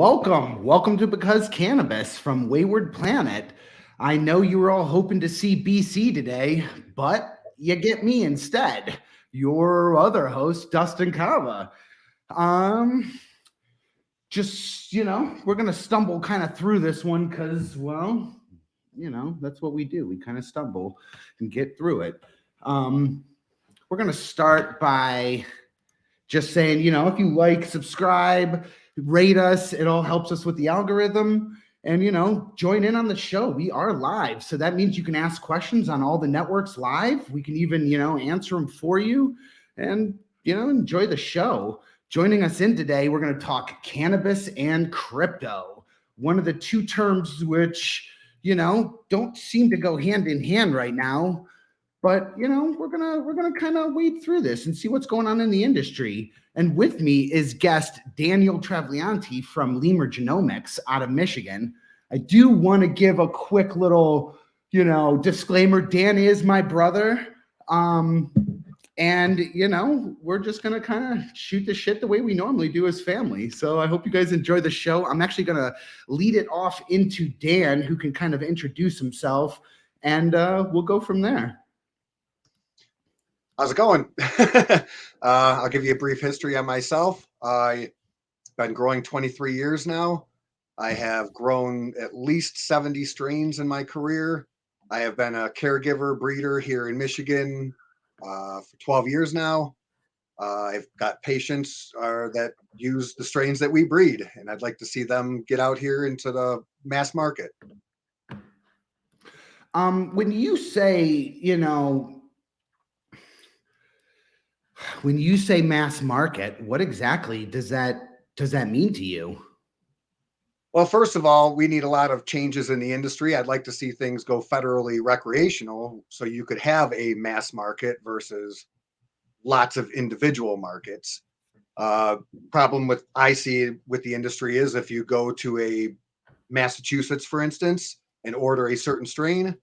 Welcome to Because Cannabis from Wayward Planet. I know you were all hoping to see BC today, but you get me instead, your other host, Dustin Kava. Um, we're gonna stumble kind of through this one because, well, that's what we do. We kind of stumble and get through it. Um, we're gonna start by just saying, if you like, subscribe, rate us, it all helps us with the algorithm. And, join in on the show. We are live. So that means you can ask questions on all the networks live. We can even, answer them for you and, enjoy the show. Joining us in today, we're going to talk cannabis and crypto. One of the two terms which, don't seem to go hand in hand right now. But we're gonna kind of wade through this and see what's going on in the industry. And with me is guest Daniel Travaglianti from Lemur Genomics out of Michigan. I do want to give a quick little, disclaimer. Dan is my brother. And we're just gonna kind of shoot the shit the way we normally do as family. So I hope you guys enjoy the show. I'm actually gonna lead it off into Dan, who can kind of introduce himself, and we'll go from there. How's it going? I'll give you a brief history on myself. I've been growing 23 years now. I have grown at least 70 strains in my career. I have been a caregiver breeder here in Michigan for 12 years now. I've got patients that use the strains that we breed, and I'd like to see them get out here into the mass market. When you say, when you say mass market, what exactly does that mean to you? Well, first of all, we need a lot of changes in the industry. I'd like to see things go federally recreational so you could have a mass market versus lots of individual markets. Problem with I see with the industry is if you go to a Massachusetts, for instance, and order a certain strain,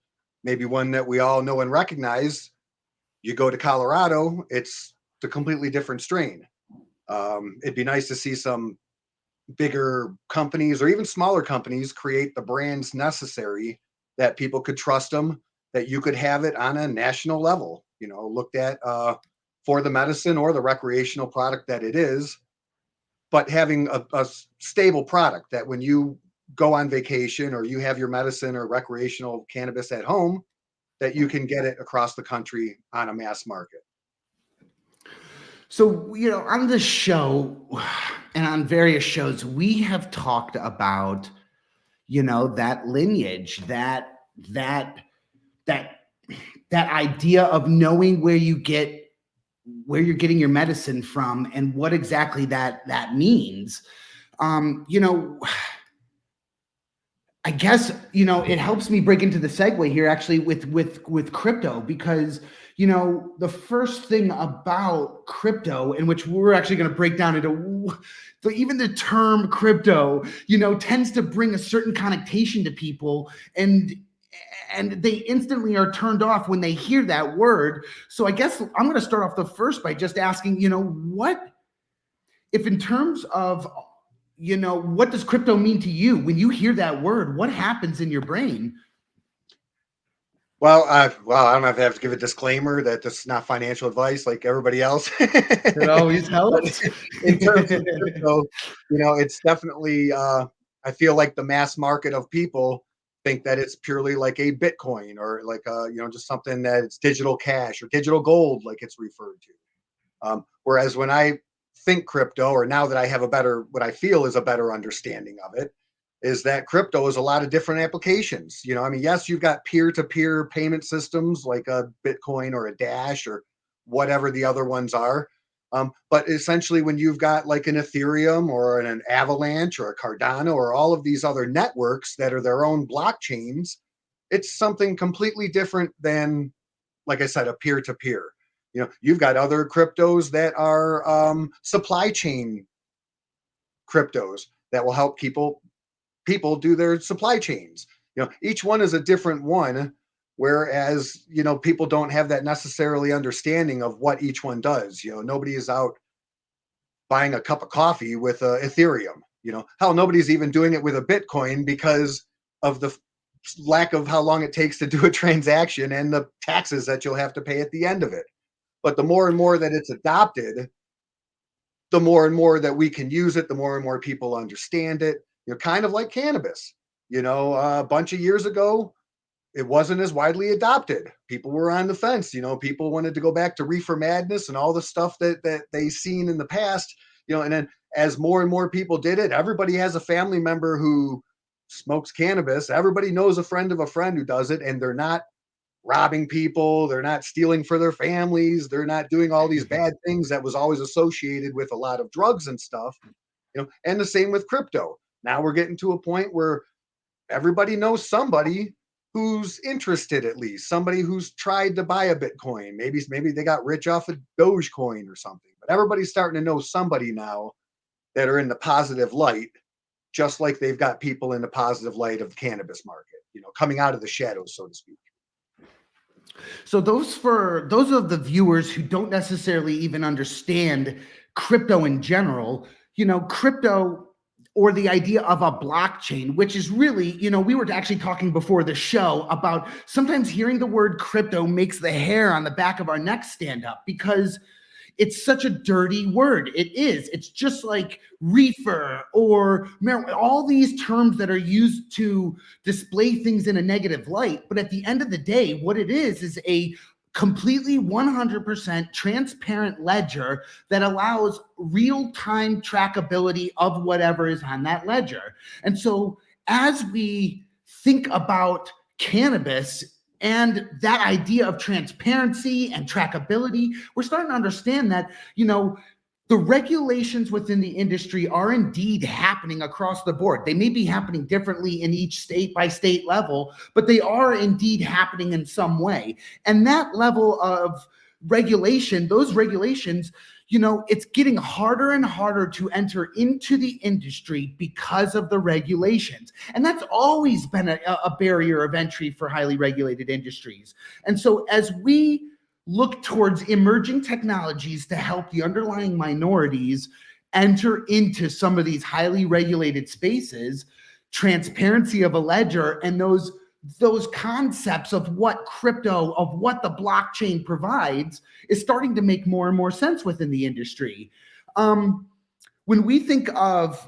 maybe one that we all know and recognize, you go to Colorado, it's a completely different strain. It'd be nice to see some bigger companies or even smaller companies create the brands necessary that people could trust them, that you could have it on a national level, looked at for the medicine or the recreational product that it is, but having a stable product that when you go on vacation or you have your medicine or recreational cannabis at home, that you can get it across the country on a mass market. So, on this show and on various shows, we have talked about, that lineage, that idea of knowing where you're getting your medicine from and what exactly that means. I guess, it helps me break into the segue here actually with crypto, because, the first thing about crypto, in which we're actually going to break down into, even the term crypto, tends to bring a certain connotation to people, and they instantly are turned off when they hear that word. So I guess I'm going to start off the first by just asking, what, if in terms of, what does crypto mean to you? When you hear that word, what happens in your brain? Well, I don't know if I have to give a disclaimer that this is not financial advice like everybody else. It always helps. In terms of crypto, it's definitely, I feel like the mass market of people think that it's purely like a Bitcoin or like, just something that it's digital cash or digital gold, like it's referred to. Whereas when I think crypto, or now that I have what I feel is a better understanding of it, is that crypto is a lot of different applications. Yes, you've got peer-to-peer payment systems like a Bitcoin or a Dash or whatever the other ones are. But essentially, when you've got like an Ethereum or an Avalanche or a Cardano or all of these other networks that are their own blockchains, it's something completely different than, like I said, a peer-to-peer. You've got other cryptos that are supply chain cryptos that will help people do their supply chains. Each one is a different one, whereas people don't have that necessarily understanding of what each one does. Nobody is out buying a cup of coffee with Ethereum. Hell, nobody's even doing it with a Bitcoin because of the lack of how long it takes to do a transaction and the taxes that you'll have to pay at the end of it. But the more and more that it's adopted, the more and more that we can use it, the more and more people understand it. Kind of like cannabis. A bunch of years ago, it wasn't as widely adopted. People were on the fence. People wanted to go back to reefer madness and all the stuff that they seen in the past. And then as more and more people did it, everybody has a family member who smokes cannabis. Everybody knows a friend of a friend who does it, and they're not robbing people, they're not stealing for their families, they're not doing all these bad things that was always associated with a lot of drugs and stuff. And the same with crypto. Now we're getting to a point where everybody knows somebody who's interested, at least somebody who's tried to buy a Bitcoin. Maybe they got rich off of Dogecoin or something. But everybody's starting to know somebody now that are in the positive light, just like they've got people in the positive light of the cannabis market, coming out of the shadows, so to speak. So for those of the viewers who don't necessarily even understand crypto in general, crypto, or the idea of a blockchain, which is really, we were actually talking before the show about sometimes hearing the word crypto makes the hair on the back of our neck stand up because it's such a dirty word. It is. It's just like reefer or marijuana, all these terms that are used to display things in a negative light. But at the end of the day, what it is a completely 100% transparent ledger that allows real-time trackability of whatever is on that ledger. And so as we think about cannabis and that idea of transparency and trackability, we're starting to understand that, the regulations within the industry are indeed happening across the board. They may be happening differently in each state by state level, but they are indeed happening in some way. And that level of regulation, those regulations, it's getting harder and harder to enter into the industry because of the regulations. And that's always been a barrier of entry for highly regulated industries. And so as we look towards emerging technologies to help the underlying minorities enter into some of these highly regulated spaces, transparency of a ledger and those concepts of what crypto, of what the blockchain provides is starting to make more and more sense within the industry. When we think of,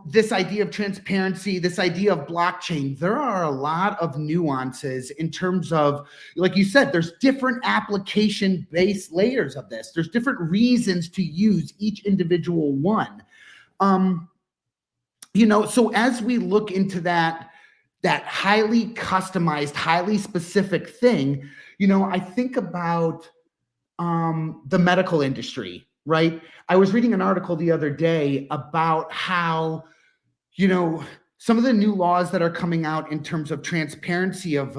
this idea of transparency, this idea of blockchain, there are a lot of nuances in terms of, like you said, there's different application-based layers of this. There's different reasons to use each individual one. So as we look into that highly customized, highly specific thing, I think about the medical industry, right? I was reading an article the other day about how, some of the new laws that are coming out in terms of transparency of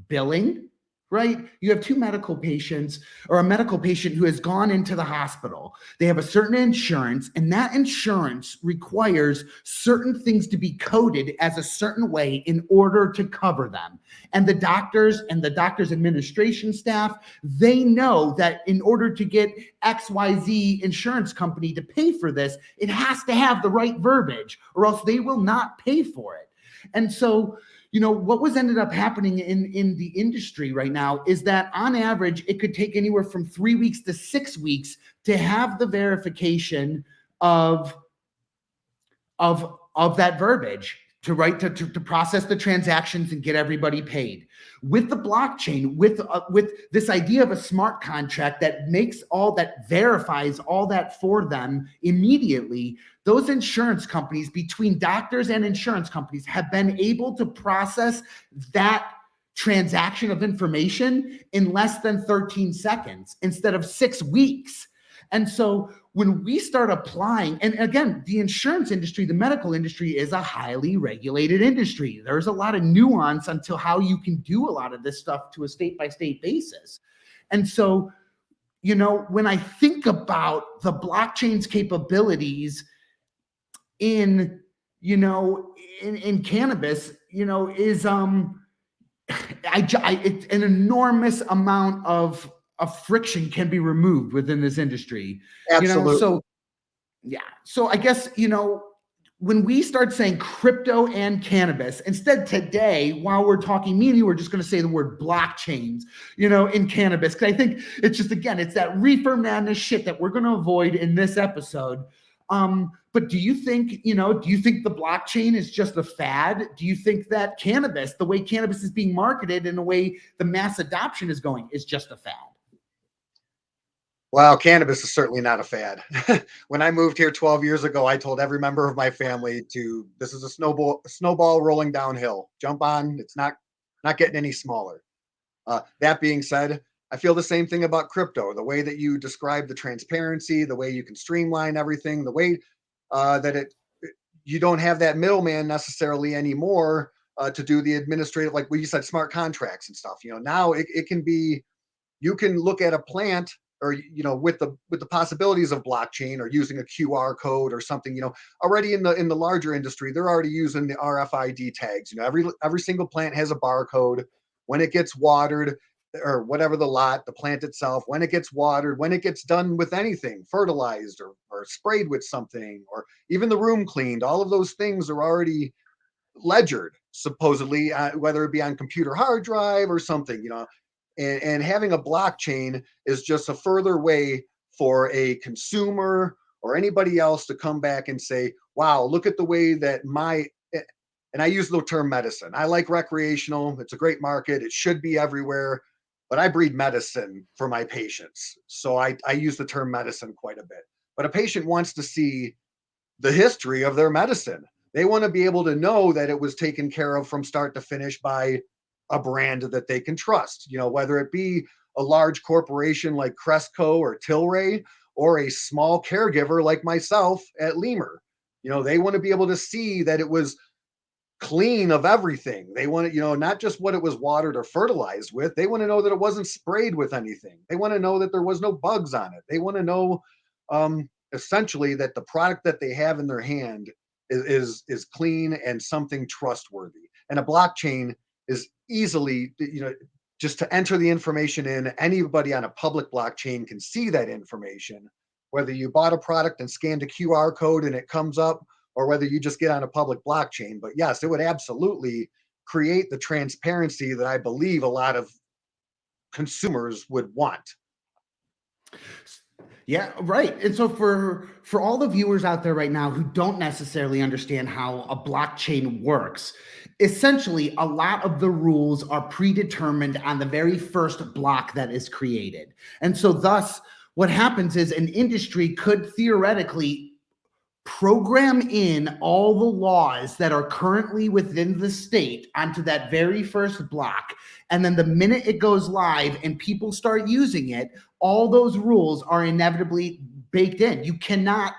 billing, right? You have two medical patients or a medical patient who has gone into the hospital. They have a certain insurance, and that insurance requires certain things to be coded as a certain way in order to cover them. And the doctors and the doctor's administration staff, they know that in order to get XYZ insurance company to pay for this, it has to have the right verbiage or else they will not pay for it. And so, what was ended up happening in the industry right now is that on average, it could take anywhere from 3 weeks to 6 weeks to have the verification of that verbiage to process the transactions and get everybody paid. With the blockchain, with this idea of a smart contract that verifies all that for them immediately, those insurance companies, between doctors and insurance companies, have been able to process that transaction of information in less than 13 seconds instead of 6 weeks. And so when we start applying, and again, the insurance industry, the medical industry is a highly regulated industry. There's a lot of nuance until how you can do a lot of this stuff to a state-by-state basis. And so, when I think about the blockchain's capabilities in cannabis, is it's an enormous amount of friction can be removed within this industry. Absolutely. So I guess, when we start saying crypto and cannabis, instead today, while we're talking, me and you are just going to say the word blockchains, in cannabis. Because I think it's just, again, it's that reefer madness shit that we're going to avoid in this episode. But do you think the blockchain is just a fad? Do you think that cannabis, the way cannabis is being marketed and the way the mass adoption is going, is just a fad? Well, cannabis is certainly not a fad. When I moved here 12 years ago, I told every member of my family this is a snowball rolling downhill. Jump on. It's not getting any smaller. That being said, I feel the same thing about crypto. The way that you describe the transparency, the way you can streamline everything, the way that you don't have that middleman necessarily anymore to do the administrative, like you said, smart contracts and stuff. Now it can be, you can look at a plant, or with the possibilities of blockchain or using a QR code or something. Already in the larger industry, they're already using the RFID tags. Every single plant has a barcode. When it gets watered, or whatever the plant itself, when it gets watered, when it gets done with anything, fertilized or sprayed with something, or even the room cleaned, all of those things are already ledgered, supposedly, whether it be on computer hard drive or something. And having a blockchain is just a further way for a consumer or anybody else to come back and say, wow, look at the way that and I use the term medicine. I like recreational. It's a great market. It should be everywhere. But I breed medicine for my patients. So I use the term medicine quite a bit. But a patient wants to see the history of their medicine. They want to be able to know that it was taken care of from start to finish by a brand that they can trust, whether it be a large corporation like Cresco or Tilray, or a small caregiver like myself at Lemur. They want to be able to see that it was clean of everything. They want to, not just what it was watered or fertilized with. They want to know that it wasn't sprayed with anything. They want to know that there was no bugs on it. They want to know essentially that the product that they have in their hand is clean and something trustworthy. And a blockchain is easily, just to enter the information in. Anybody on a public blockchain can see that information, whether you bought a product and scanned a QR code and it comes up, or whether you just get on a public blockchain. But yes, it would absolutely create the transparency that I believe a lot of consumers would want. Yeah, right. And so for all the viewers out there right now who don't necessarily understand how a blockchain works, essentially a lot of the rules are predetermined on the very first block that is created. And so thus what happens is an industry could theoretically program in all the laws that are currently within the state onto that very first block. And then the minute it goes live and people start using it, all those rules are inevitably baked in. You cannot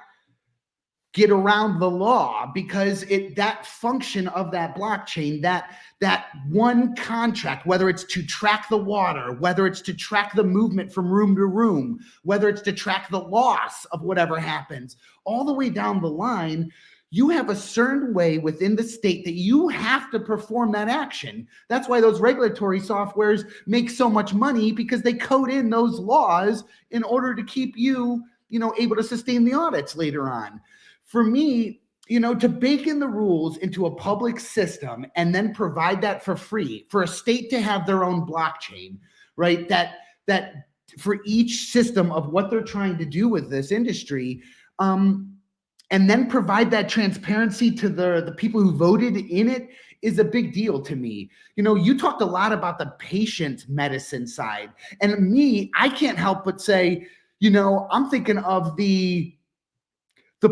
get around the law because that function of that blockchain, that one contract, whether it's to track the water, whether it's to track the movement from room to room, whether it's to track the loss of whatever happens, all the way down the line, you have a certain way within the state that you have to perform that action. That's why those regulatory softwares make so much money, because they code in those laws in order to keep you, able to sustain the audits later on. For me, to bake in the rules into a public system and then provide that for free for a state to have their own blockchain, right? That for each system of what they're trying to do with this industry, and then provide that transparency to the people who voted in it is a big deal to me. You talked a lot about the patient medicine side, and me, I can't help but say, I'm thinking of the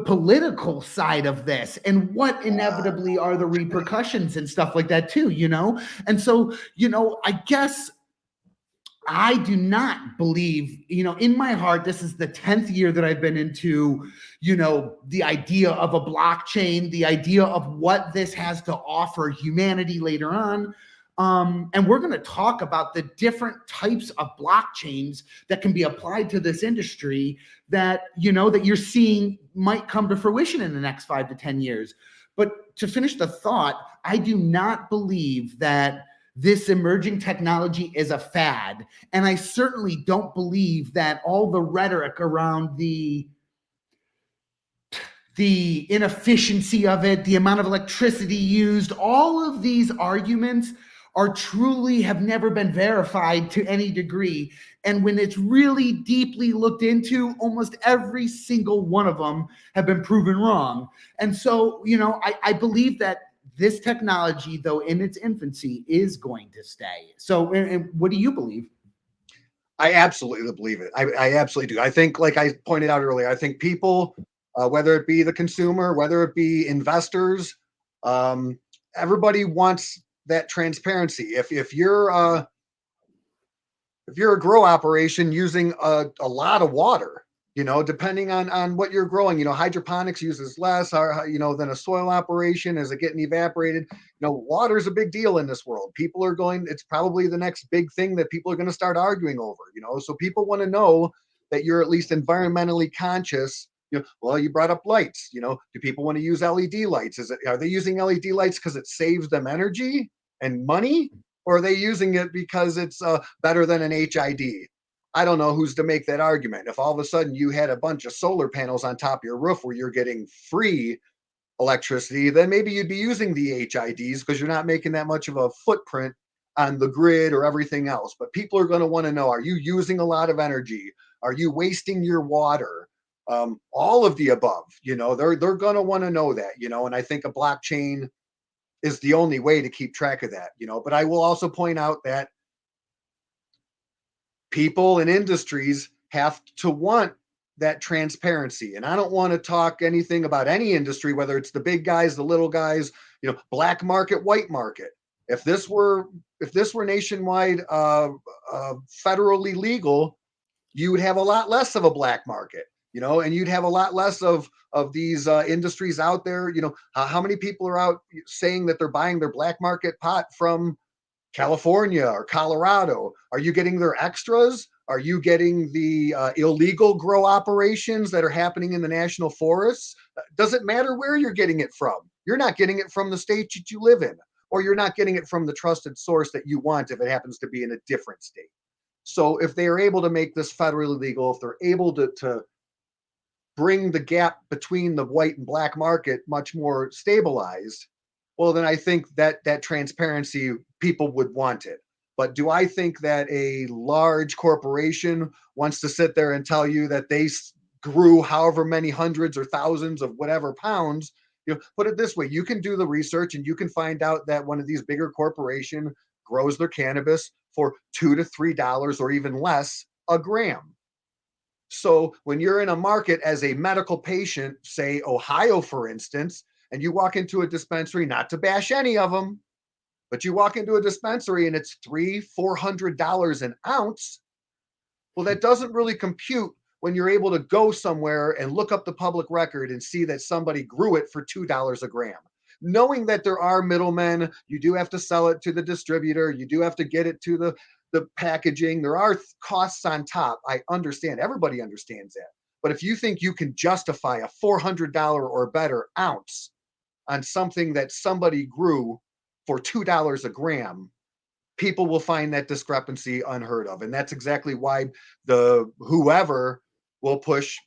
political side of this and what inevitably are the repercussions and stuff like that too, And so, I guess I do not believe, in my heart, this is the 10th year that I've been into, the idea of a blockchain, the idea of what this has to offer humanity later on. And we're going to talk about the different types of blockchains that can be applied to this industry that, that you're seeing might come to fruition in the next 5 to 10 years. But to finish the thought, I do not believe that this emerging technology is a fad. And I certainly don't believe that all the rhetoric around the the inefficiency of it, the amount of electricity used, all of these arguments are truly have never been verified to any degree. And when it's really deeply looked into, almost every single one of them have been proven wrong. And so, I believe that this technology, though in its infancy, is going to stay. So, and what do you believe? I absolutely believe it. I absolutely do. I think, like I pointed out earlier, I think people, whether it be the consumer, whether it be investors, everybody wants that transparency. If you're a grow operation using a lot of water, depending on what you're growing, hydroponics uses less, than a soil operation. Is it getting evaporated? Water is a big deal in this world. It's probably the next big thing that people are going to start arguing over, so people want to know that you're at least environmentally conscious. Well, you brought up lights, do people want to use LED lights? Are they using LED lights because it saves them energy and money? Or are they using it because it's better than an HID? I don't know who's to make that argument. If all of a sudden you had a bunch of solar panels on top of your roof where you're getting free electricity, then maybe you'd be using the HIDs because you're not making that much of a footprint on the grid or everything else. But people are going to want to know, are you using a lot of energy? Are you wasting your water? All of the above, they're going to want to know that, and I think a blockchain is the only way to keep track of that, but I will also point out that people and industries have to want that transparency. And I don't want to talk anything about any industry, whether it's the big guys, the little guys, black market, white market. If this were nationwide, federally legal, you would have a lot less of a black market, and you'd have a lot less of these industries out there. How many people are out saying that they're buying their black market pot from California or Colorado? Are you getting their extras? Are you getting the illegal grow operations that are happening in the national forests? Doesn't matter where you're getting it from. You're not getting it from the state that you live in, or you're not getting it from the trusted source that you want if it happens to be in a different state. So if they are able to make this federally legal, if they're able to bring the gap between the white and black market much more stabilized, well, then I think that transparency, people would want it. But do I think that a large corporation wants to sit there and tell you that they grew however many hundreds or thousands of whatever pounds? Put it this way, you can do the research and you can find out that one of these bigger corporations grows their cannabis for $2 to $3 or even less a gram. So when you're in a market as a medical patient, say Ohio, for instance, and you walk into a dispensary, not to bash any of them, but you walk into a dispensary and it's $300-400 an ounce. Well, that doesn't really compute when you're able to go somewhere and look up the public record and see that somebody grew it for $2 a gram. Knowing that there are middlemen, you do have to sell it to the distributor, you do have to get it to the packaging. There are costs on top. I understand. Everybody understands that. But if you think you can justify a $400 or better ounce on something that somebody grew for $2 a gram, people will find that discrepancy unheard of. And that's exactly why whoever will push,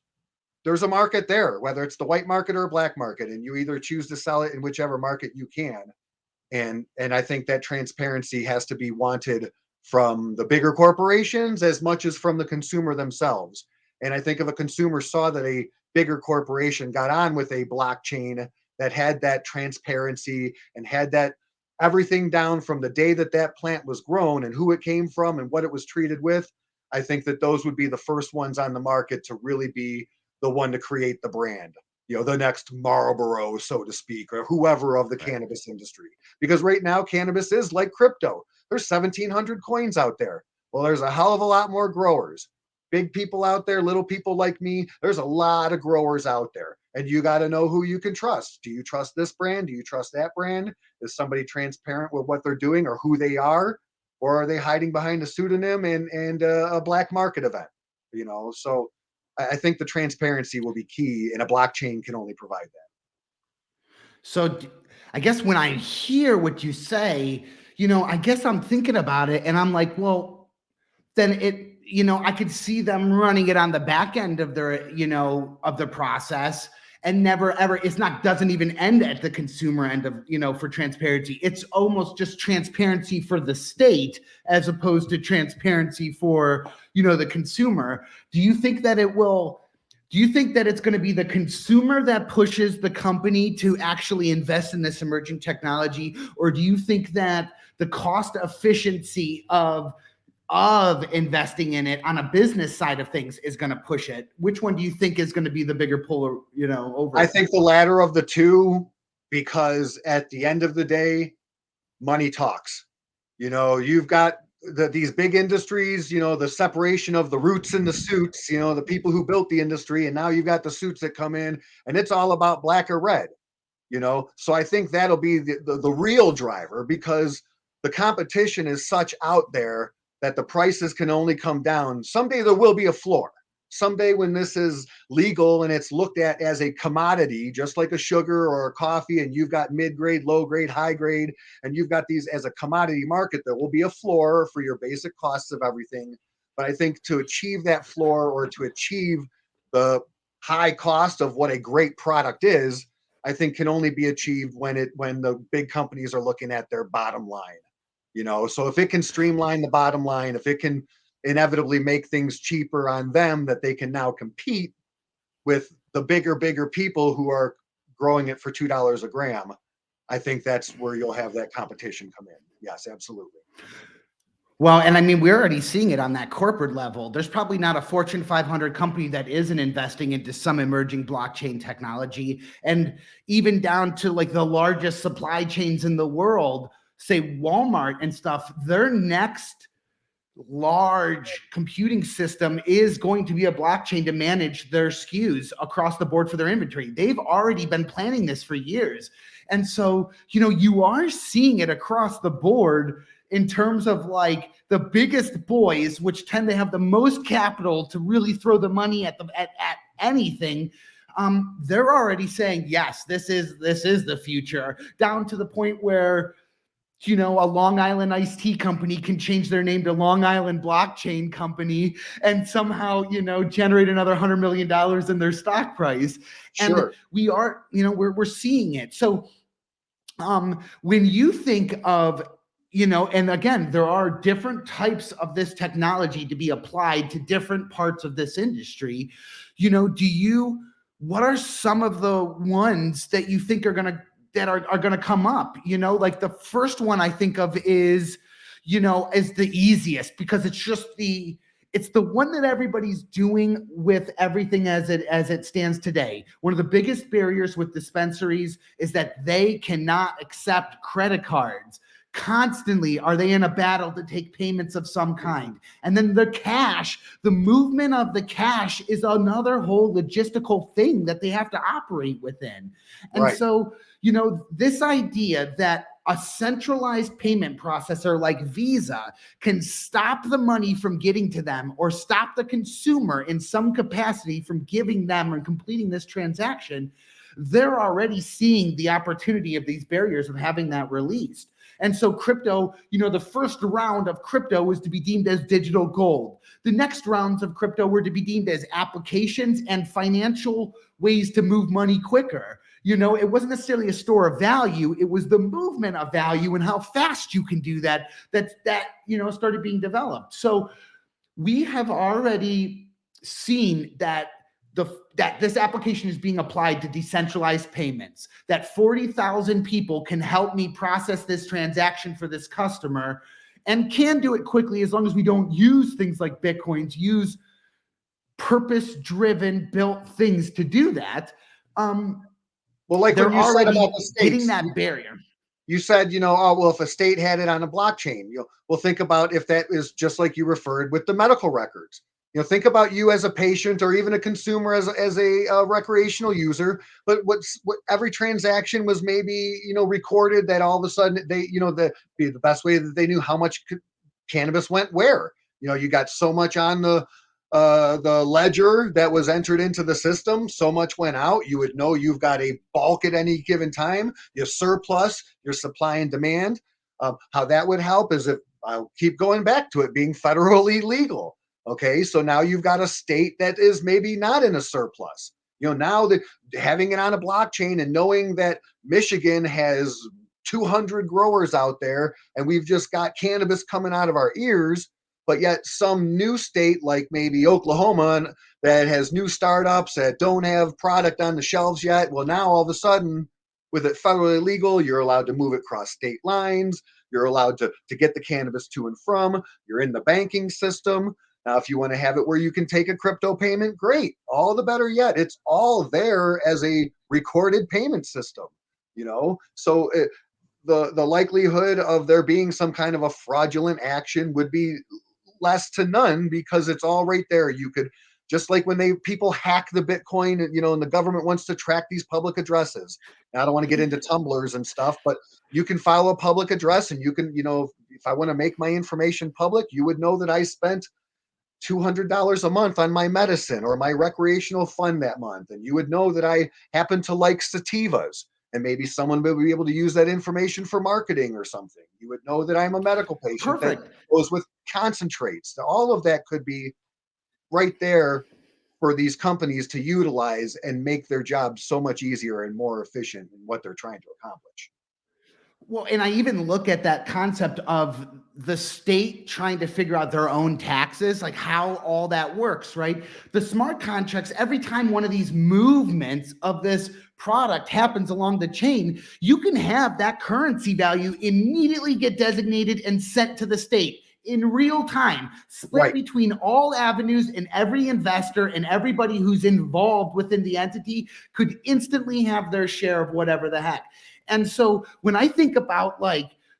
there's a market there, whether it's the white market or a black market, and you either choose to sell it in whichever market you can. And I think that transparency has to be wanted from the bigger corporations as much as from the consumer themselves. And I think if a consumer saw that a bigger corporation got on with a blockchain that had that transparency and had that everything down from the day that plant was grown and who it came from and what it was treated with, I think that those would be the first ones on the market to really be the one to create the brand, the next Marlboro, so to speak, or whoever of the cannabis industry. Because right now, cannabis is like crypto. There's 1,700 coins out there. Well, there's a hell of a lot more growers. Big people out there, little people like me, there's a lot of growers out there. And you got to know who you can trust. Do you trust this brand? Do you trust that brand? Is somebody transparent with what they're doing or who they are? Or are they hiding behind a pseudonym and a black market event? So I think the transparency will be key, and a blockchain can only provide that. So I guess when I hear what you say, I guess I'm thinking about it and I'm like, well, then I could see them running it on the back end of their, of the process. and never ever, doesn't even end at the consumer end of, for transparency. It's almost just transparency for the state as opposed to transparency for, the consumer. Do you think that it's going to be the consumer that pushes the company to actually invest in this emerging technology? Or do you think that the cost efficiency of investing in it on a business side of things is going to push it? Which one do you think is going to be the bigger puller, over? I think the latter of the two, because at the end of the day, money talks. You've got these big industries, the separation of the roots and the suits, the people who built the industry, and now you've got the suits that come in, and it's all about black or red. So I think that'll be the real driver, because the competition is such out there that the prices can only come down. Someday there will be a floor. Someday when this is legal and it's looked at as a commodity, just like a sugar or a coffee, and you've got mid-grade, low-grade, high-grade, and you've got these as a commodity market, there will be a floor for your basic costs of everything. But I think to achieve that floor, or to achieve the high cost of what a great product is, I think can only be achieved when the big companies are looking at their bottom line. So if it can streamline the bottom line, if it can inevitably make things cheaper on them, that they can now compete with the bigger people who are growing it for $2 a gram, I think that's where you'll have that competition come in. Yes, absolutely. Well, and I mean, we're already seeing it on that corporate level. There's probably not a Fortune 500 company that isn't investing into some emerging blockchain technology. And even down to like the largest supply chains in the world, say Walmart and stuff, their next large computing system is going to be a blockchain to manage their SKUs across the board for their inventory. They've already been planning this for years. And so, you are seeing it across the board in terms of like the biggest boys, which tend to have the most capital to really throw the money at anything. They're already saying, yes, this is the future, down to the point where, a Long Island iced tea company can change their name to Long Island Blockchain Company and somehow, generate another $100 million in their stock price. Sure. And we are, we're seeing it. So when you think of, and again, there are different types of this technology to be applied to different parts of this industry, what are some of the ones that you think are going to come up? Like the first one I think of is the easiest, because it's the one that everybody's doing with everything as it stands today. One of the biggest barriers with dispensaries is that they cannot accept credit cards. Constantly are they in a battle to take payments of some kind. And then the movement of the cash is another whole logistical thing that they have to operate within. And right. So, this idea that a centralized payment processor like Visa can stop the money from getting to them, or stop the consumer in some capacity from giving them and completing this transaction, they're already seeing the opportunity of these barriers of having that released. And so crypto, the first round of crypto was to be deemed as digital gold. The next rounds of crypto were to be deemed as applications and financial ways to move money quicker. It wasn't necessarily a store of value. It was the movement of value and how fast you can do that started being developed. So we have already seen that this application is being applied to decentralized payments, that 40,000 people can help me process this transaction for this customer, and can do it quickly as long as we don't use things like Bitcoins, use purpose-driven built things to do that. Well, like they're when you said already about the states, hitting that barrier. You said, if a state had it on a blockchain, well, think about if that is just like you referred with the medical records. Think about you as a patient, or even a consumer as a recreational user. But what every transaction was maybe recorded, that all of a sudden they the best way that they knew how much cannabis went where. You got so much on the ledger that was entered into the system, so much went out. You would know you've got a bulk at any given time. Your surplus, your supply and demand. How that would help is if I'll keep going back to it being federally legal. Okay, so now you've got a state that is maybe not in a surplus. Now that having it on a blockchain and knowing that Michigan has 200 growers out there and we've just got cannabis coming out of our ears, but yet some new state like maybe Oklahoma that has new startups that don't have product on the shelves yet. Well, now all of a sudden, with it federally legal, you're allowed to move it across state lines. You're allowed to get the cannabis to and from. You're in the banking system. Now, if you want to have it where you can take a crypto payment, great. All the better yet. It's all there as a recorded payment system, So the likelihood of there being some kind of a fraudulent action would be less to none because it's all right there. You could, just like when people hack the Bitcoin, and the government wants to track these public addresses. Now, I don't want to get into tumblers and stuff, but you can file a public address and you can, if I want to make my information public, you would know that I spent $200 a month on my medicine or my recreational fund that month. And you would know that I happen to like sativas. And maybe someone will be able to use that information for marketing or something. You would know that I'm a medical patient that goes with concentrates. All of that could be right there for these companies to utilize and make their job so much easier and more efficient in what they're trying to accomplish. Well, and I even look at that concept of the state trying to figure out their own taxes, like how all that works, right? The smart contracts, every time one of these movements of this product happens along the chain, you can have that currency value immediately get designated and sent to the state in real time, split between all avenues, and every investor and everybody who's involved within the entity could instantly have their share of whatever the heck. And so when I think about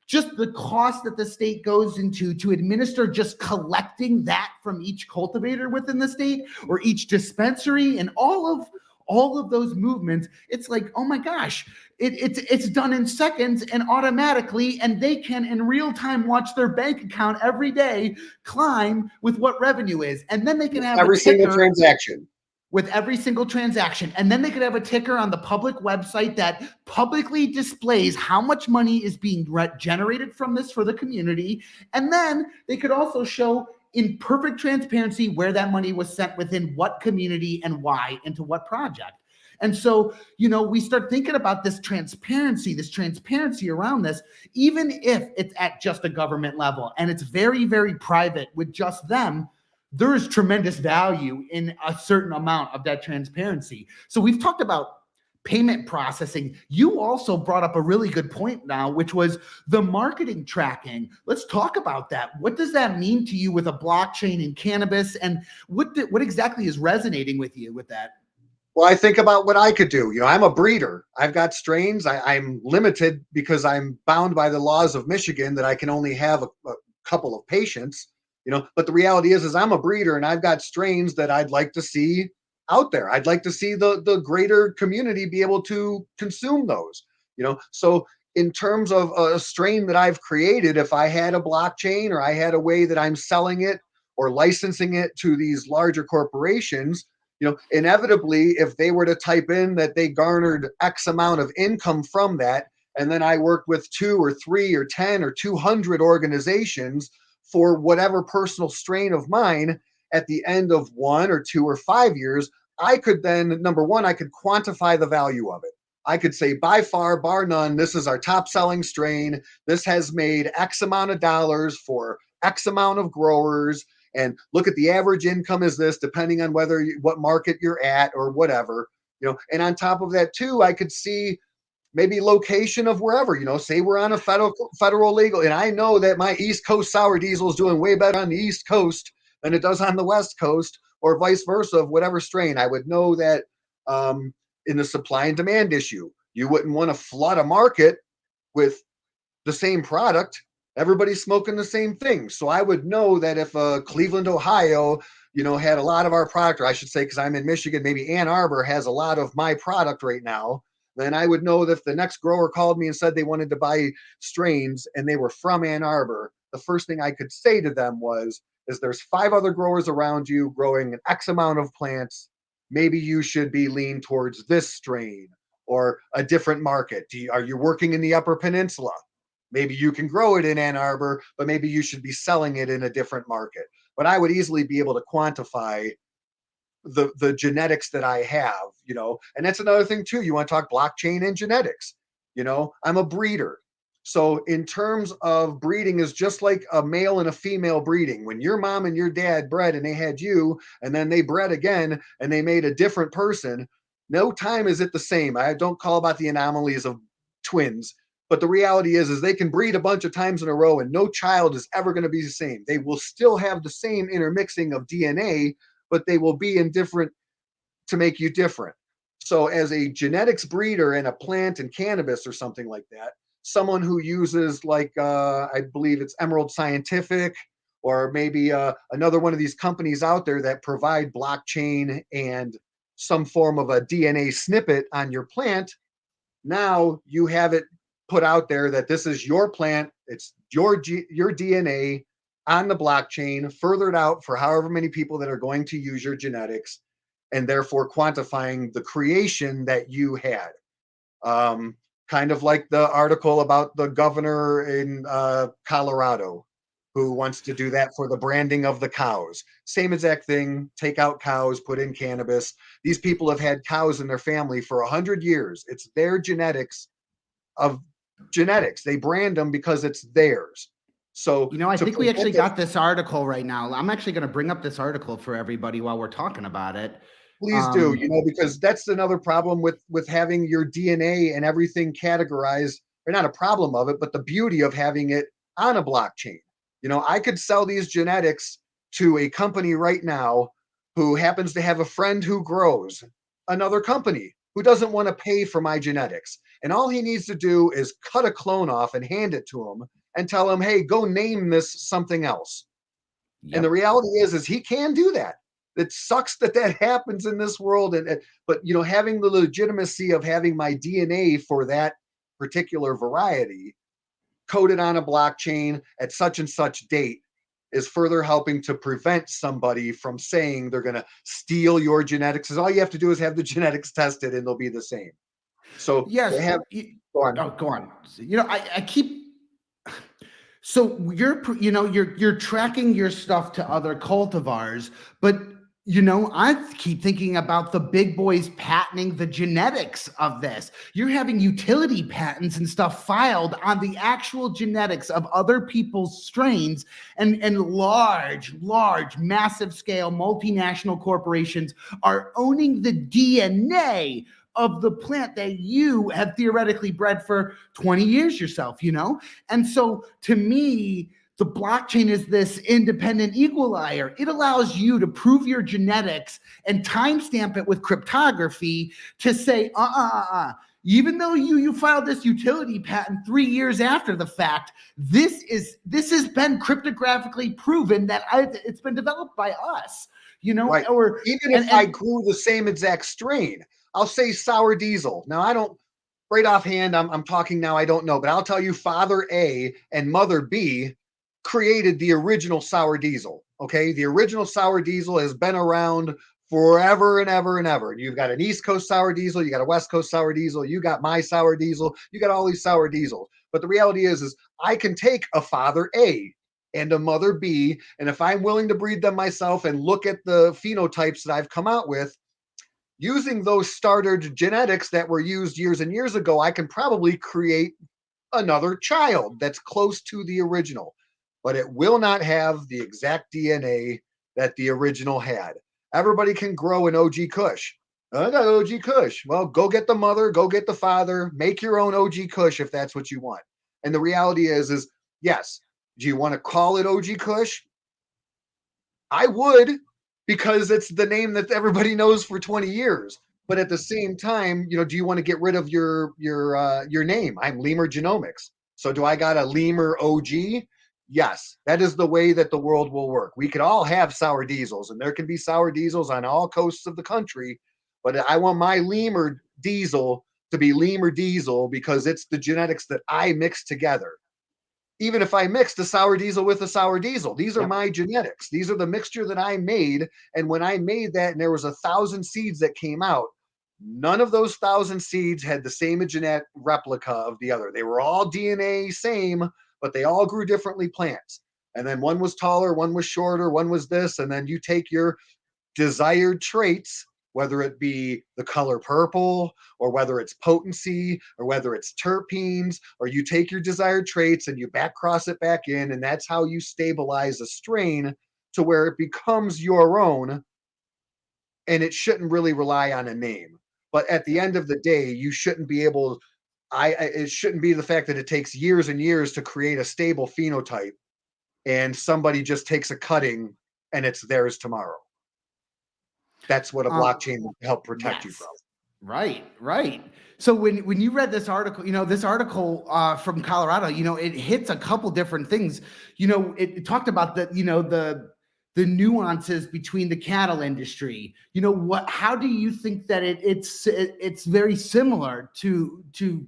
just the cost that the state goes into to administer just collecting that from each cultivator within the state or each dispensary and all of those movements, it's like, oh my gosh, it's done in seconds and automatically, and they can in real time watch their bank account every day climb with what revenue is. And then they can have every single transaction. With every single transaction. And then they could have a ticker on the public website that publicly displays how much money is being generated from this for the community. And then they could also show in perfect transparency where that money was sent within what community and why into what project. And so, we start thinking about this transparency around this, even if it's at just a government level and it's very, very private with just them. There is tremendous value in a certain amount of that transparency. So we've talked about payment processing. You also brought up a really good point now, which was the marketing tracking. Let's talk about that. What does that mean to you with a blockchain in cannabis, and what exactly is resonating with you with that? Well, I think about what I could do. I'm a breeder. I've got strains. I'm limited because I'm bound by the laws of Michigan that I can only have a couple of patients. But the reality is I'm a breeder and I've got strains that I'd like to see out there. I'd like to see the greater community be able to consume those, So in terms of a strain that I've created, if I had a blockchain or I had a way that I'm selling it or licensing it to these larger corporations, inevitably, if they were to type in that they garnered X amount of income from that, and then I worked with 2 or 3 or 10 or 200 organizations for whatever personal strain of mine, at the end of 1 or 2 or 5 years, I could then, number one, I could quantify the value of it. I could say, by far, bar none, this is our top selling strain. This has made X amount of dollars for X amount of growers. And look at the average income is this, depending on what market you're at or whatever. And on top of that too, I could see maybe location of wherever, say we're on a federal legal, and I know that my East Coast sour diesel is doing way better on the East Coast than it does on the West Coast, or vice versa of whatever strain. I would know that in the supply and demand issue, you wouldn't want to flood a market with the same product. Everybody's smoking the same thing. So I would know that if Cleveland, Ohio, had a lot of our product, or I should say, because I'm in Michigan, maybe Ann Arbor has a lot of my product right now, then I would know that if the next grower called me and said they wanted to buy strains and they were from Ann Arbor, the first thing I could say to them is there's 5 other growers around you growing an X amount of plants. Maybe you should be leaned towards this strain or a different market. Are you working in the Upper Peninsula? Maybe you can grow it in Ann Arbor, but maybe you should be selling it in a different market. But I would easily be able to quantify the genetics that I have, you know. And that's another thing too. You want to talk blockchain and genetics. You know, I'm a breeder. So in terms of breeding is just like a male and a female breeding. When your mom and your dad bred and they had you, and then they bred again and they made a different person, no time is it the same. I don't call about the anomalies of twins, but the reality is they can breed a bunch of times in a row and no child is ever going to be the same. They will still have the same intermixing of DNA, but they will be in different to make you different. So as a genetics breeder in a plant and cannabis or something like that, someone who uses like I believe it's Emerald Scientific or maybe another one of these companies out there that provide blockchain and some form of a DNA snippet on your plant, now you have it put out there that this is your plant, it's your DNA on the blockchain, furthered out for however many people that are going to use your genetics, and therefore quantifying the creation that you had. Kind of like the article about the governor in Colorado who wants to do that for the branding of the cows. Same exact thing, take out cows, put in cannabis. These people have had cows in their family for 100 years. It's their genetics of genetics. They brand them because it's theirs. So, You know, I to think we prevent actually this, got this article right now. I'm actually going to bring up this article for everybody while we're talking about it. please do, you know, because that's another problem with having your DNA and everything categorized, or not a problem of it, but the beauty of having it on a blockchain. You know, I could sell these genetics to a company right now who happens to have a friend who grows another company who doesn't want to pay for my genetics. And all he needs to do is cut a clone off and hand it to him and tell him, hey, go name this something else. And the Yep. reality is he can do that. It sucks that that happens in this world, but you know, having the legitimacy of having my DNA for that particular variety coded on a blockchain at such and such date is further helping to prevent somebody from saying they're going to steal your genetics. Because all you have to do is have the genetics tested, and they'll be the same. So Yes. they have. Go on. Oh, go on. You know, I keep. So you're tracking your stuff to other cultivars, but you know, I keep thinking about the big boys patenting the genetics of this. You're having utility patents and stuff filed on the actual genetics of other people's strains, and large, massive scale multinational corporations are owning the DNA of the plant that you have theoretically bred for 20 years yourself, you know? And so to me, the blockchain is this independent equalizer. It allows you to prove your genetics and timestamp it with cryptography to say, even though you filed this utility patent 3 years after the fact, this has been cryptographically proven that it's been developed by us, you know, Right. or Even if I grew the same exact strain, I'll say sour diesel. Now I don't right offhand, I'm talking now, I don't know, but I'll tell you father A and mother B created the original sour diesel. Okay. The original sour diesel has been around forever and ever and ever. You've got an East Coast sour diesel, you got a West Coast sour diesel, you got my sour diesel, you got all these sour diesels. But the reality is I can take a father A and a mother B, and if I'm willing to breed them myself and look at the phenotypes that I've come out with, using those starter genetics that were used years and years ago, I can probably create another child that's close to the original, but it will not have the exact DNA that the original had. Everybody can grow an OG Kush. I got OG Kush. Well, go get the mother, go get the father, make your own OG Kush if that's what you want. And the reality is yes, do you want to call it OG Kush? I would, because it's the name that everybody knows for 20 years. But at the same time, you know, do you want to get rid of your name? I'm Lemur Genomics. So do I got a Lemur OG? Yes, that is the way that the world will work. We could all have sour diesels, and there can be sour diesels on all coasts of the country. But I want my Lemur diesel to be Lemur diesel because it's the genetics that I mix together. Even if I mixed a sour diesel with a sour diesel, these are my genetics. These are the mixture that I made. And when I made that and there was 1,000 seeds that came out, none of those 1,000 seeds had the same genetic replica of the other. They were all DNA same, but they all grew differently plants. And then one was taller, one was shorter, one was this. And then you take your desired traits, whether it be the color purple, or whether it's potency, or whether it's terpenes, or you take your desired traits and you back cross it back in, and that's how you stabilize a strain to where it becomes your own, and it shouldn't really rely on a name. But at the end of the day, you shouldn't be able, it shouldn't be the fact that it takes years and years to create a stable phenotype and somebody just takes a cutting and it's theirs tomorrow. That's what a blockchain will help protect you Yes. from. Right, right. So when you read this article, this article from Colorado, it hits a couple different things. It talked about the nuances between the cattle industry. How do you think that it's very similar to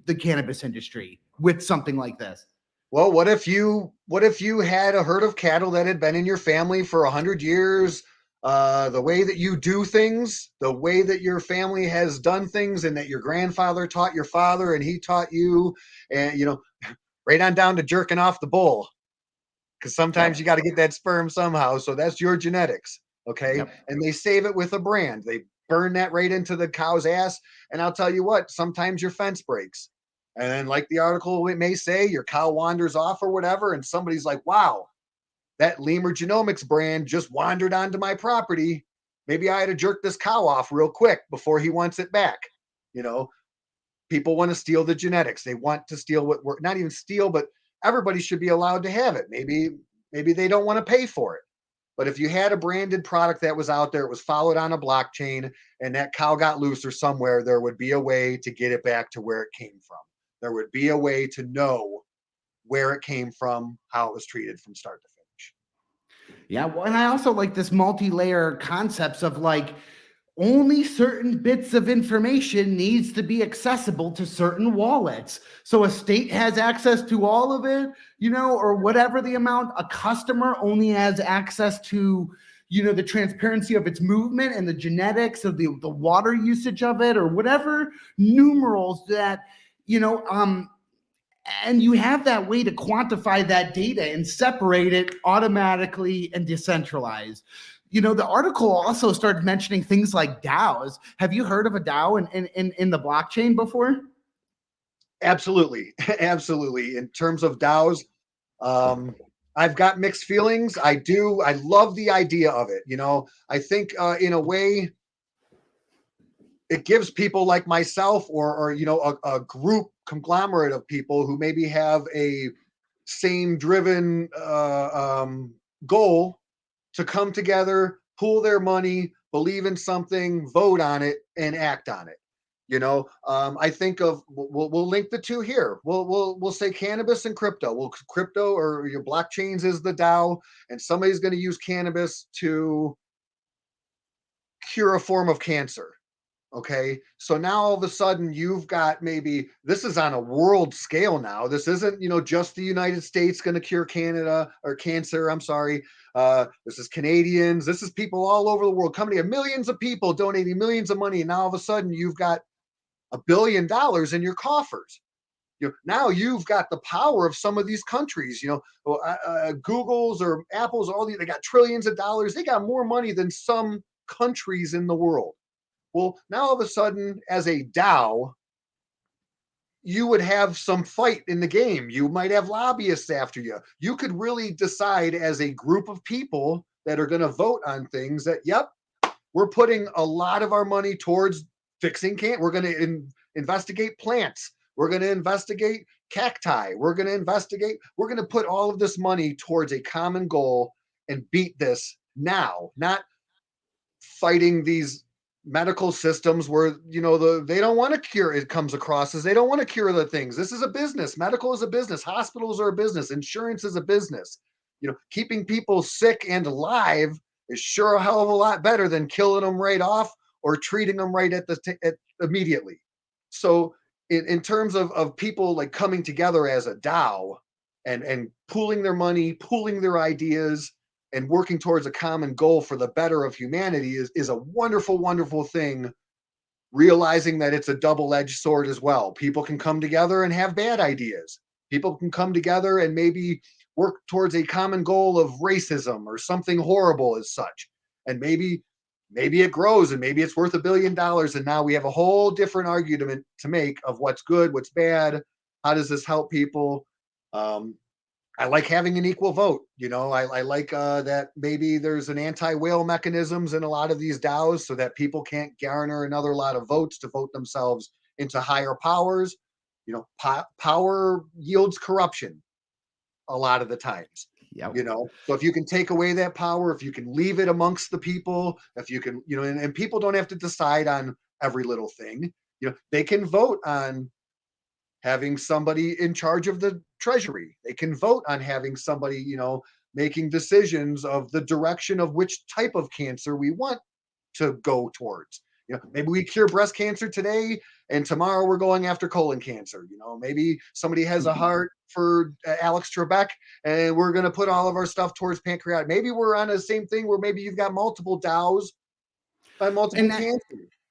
the cannabis industry with something like this? Well, what if you had a herd of cattle that had been in your family for 100 years? The way that you do things, the way that your family has done things, and that your grandfather taught your father and he taught you, and right on down to jerking off the bull, because sometimes Yep. you got to get that sperm somehow. So that's your genetics. Okay. Yep. And they save it with a brand. They burn that right into the cow's ass. And I'll tell you what, sometimes your fence breaks. And then, like the article it may say, your cow wanders off or whatever. And somebody's like, wow, that Lemur Genomics brand just wandered onto my property. Maybe I had to jerk this cow off real quick before he wants it back. You know, people want to steal the genetics. They want to steal what we're not even steal, but everybody should be allowed to have it. Maybe they don't want to pay for it. But if you had a branded product that was out there, it was followed on a blockchain, and that cow got loose or somewhere, there would be a way to get it back to where it came from. There would be a way to know where it came from, how it was treated from start to finish. Yeah, well, and I also like this multi-layer concepts of like only certain bits of information needs to be accessible to certain wallets. So a state has access to all of it, or whatever the amount. A customer only has access to, the transparency of its movement and the genetics of the water usage of it, or whatever numerals that, and you have that way to quantify that data and separate it automatically and decentralized. The article also started mentioning things like DAOs. Have you heard of a DAO in the blockchain before? Absolutely. Absolutely. In terms of DAOs, I've got mixed feelings. I love the idea of it. I think in a way, it gives people like myself or a group conglomerate of people who maybe have a same driven goal to come together, pool their money, believe in something, vote on it, and act on it. I think of we'll link the two here. We'll say cannabis and crypto. Crypto or your blockchains is the DAO, and somebody's going to use cannabis to cure a form of cancer. Okay. So now all of a sudden you've got, maybe this is on a world scale now. This isn't, just the United States going to cure Canada or cancer. I'm sorry. This is Canadians. This is people all over the world coming here. Millions of people donating millions of money. And now all of a sudden you've got $1 billion in your coffers. Now you've got the power of some of these countries, Google's or Apple's, all these, they got trillions of dollars. They got more money than some countries in the world. Well, now all of a sudden, as a DAO, you would have some fight in the game. You might have lobbyists after you. You could really decide as a group of people that are going to vote on things that, yep, we're putting a lot of our money towards fixing cancer. We're going to investigate plants. We're going to investigate cacti. We're going to put all of this money towards a common goal and beat this now, not fighting these medical systems where they don't want to cure. It comes across as they don't want to cure the things. This is a business. Medical is a business. Hospitals are a business. Insurance is a business. Keeping people sick and alive is sure a hell of a lot better than killing them right off or treating them right immediately. So in terms of people like coming together as a DAO and pooling their money, pooling their ideas, and working towards a common goal for the better of humanity is a wonderful, wonderful thing, realizing that it's a double-edged sword as well. People can come together and have bad ideas. People can come together and maybe work towards a common goal of racism or something horrible as such. And maybe maybe it grows and maybe it's worth $1 billion. And now we have a whole different argument to make of what's good, what's bad. How does this help people? I like having an equal vote. I like that maybe there's an anti-whale mechanisms in a lot of these DAOs so that people can't garner another lot of votes to vote themselves into higher powers. Power yields corruption a lot of the times. Yep. So if you can take away that power, if you can leave it amongst the people, if you can, and people don't have to decide on every little thing. They can vote on having somebody in charge of the treasury. They can vote on having somebody, making decisions of the direction of which type of cancer we want to go towards. Maybe we cure breast cancer today and tomorrow we're going after colon cancer. Maybe somebody has a heart for Alex Trebek and we're going to put all of our stuff towards pancreatic. Maybe we're on the same thing where maybe you've got multiple DAOs by multiple cancers.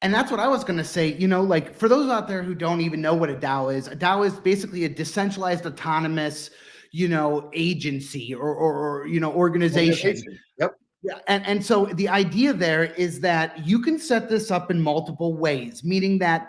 And that's what I was going to say, like for those out there who don't even know what a DAO is basically a decentralized autonomous, agency or organization. Yep. Yeah. And so the idea there is that you can set this up in multiple ways, meaning that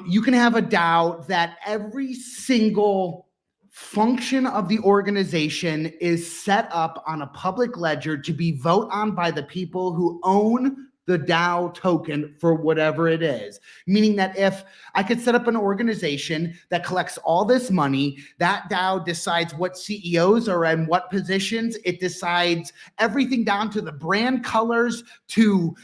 you can have a DAO that every single function of the organization is set up on a public ledger to be voted on by the people who own the DAO token for whatever it is. Meaning that if I could set up an organization that collects all this money, that DAO decides what CEOs are in what positions. It decides everything down to the brand colors, to